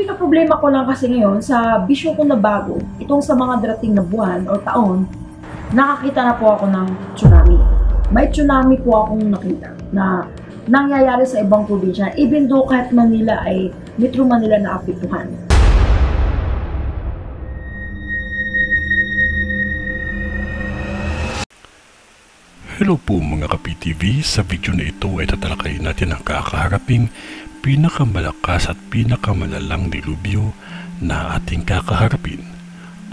pinaproblema ko lang kasi ngayon sa bisyo ko na bago, itong sa mga darating na buwan o taon, nakakita na po ako ng tsunami. May tsunami po akong nakita na nangyayari sa ibang probinsya, even though kahit Manila ay Metro Manila na apektuhan. Hello po mga ka-PTV, sa video na ito ay tatalakayin natin ang kakaharaping pinakamalakas at pinakamalalang dilubyo na ating kakaharapin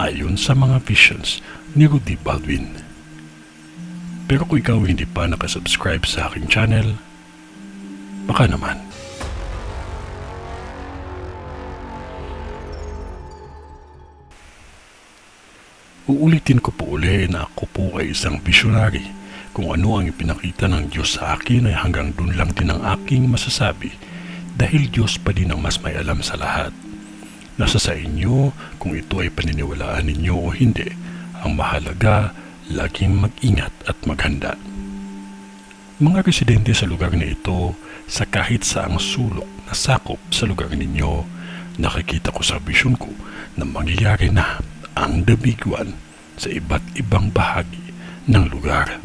ayon sa mga visions ni Rudy Baldwin. Pero kung ikaw hindi pa nakasubscribe sa aking channel, baka naman. Uulitin ko po uli na ako po ay isang visionary. Kung ano ang ipinakita ng Diyos sa akin ay hanggang dun lang din ang aking masasabi dahil Diyos pa din ang mas may alam sa lahat. Nasa sa inyo kung ito ay paniniwalaan ninyo o hindi. Ang mahalaga, laging mag-ingat at maghanda. Mga residente sa lugar na ito, sa kahit saang sulok na sakop sa lugar ninyo, nakikita ko sa vision ko na mangyayari na ang The Big One sa iba't ibang bahagi ng lugar.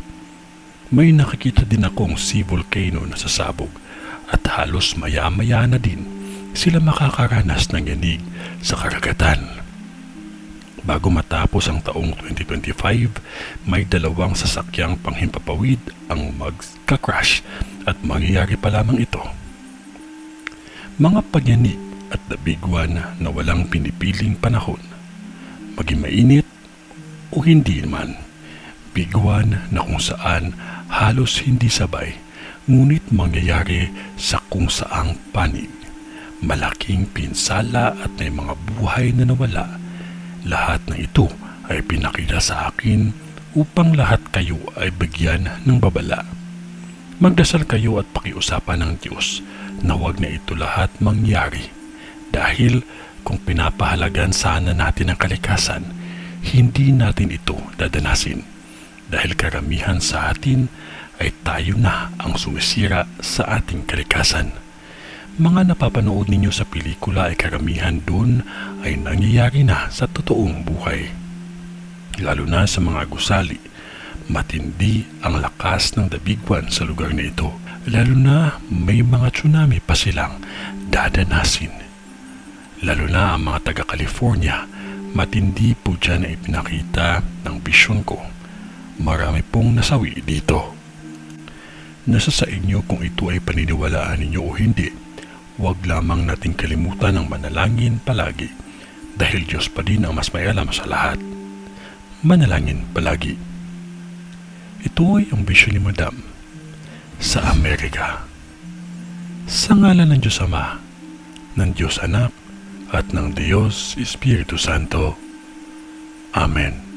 May nakikita din akong sea volcano na sasabog at halos maya-maya na din sila makakaranas ng yanig sa karagatan. Bago matapos ang taong 2025, may dalawang sasakyang panghimpapawid ang magka-crash at mangyayari pa lamang ito. Mga pagyanig at The Big One na walang pinipiling panahon, maging mainit o hindi man. Big One na kung saan halos hindi sabay, ngunit mangyayari sa kung saang panig. Malaking pinsala at may mga buhay na nawala. Lahat ng ito ay pinakita sa akin upang lahat kayo ay bigyan ng babala. Magdasal kayo at pakiusapan ng Diyos na huwag na ito lahat mangyari. Dahil kung pinapahalagan sana natin ang kalikasan, hindi natin ito dadanasin. Dahil karamihan sa atin ay tayo na ang sumisira sa ating kalikasan. Mga napapanood ninyo sa pelikula ay karamihan doon ay nangyayari na sa totoong buhay. Lalo na sa mga gusali, matindi ang lakas ng The Big One sa lugar na ito. Lalo na may mga tsunami pa silang dadanasin. Lalo na ang mga taga-California, matindi po dyan na ipinakita ng bisyon ko. Marami pong nasawi dito. Nasa sa inyo kung ito ay paniniwalaan ninyo o hindi. Huwag lamang nating kalimutan ang manalangin palagi dahil Diyos pa din ang mas may alam sa lahat. Manalangin palagi. Ito ay ang bisyon ni Madam sa Amerika. Sa ngalan ng Diyos Ama, ng Diyos Anak, at ng Diyos Espiritu Santo. Amen.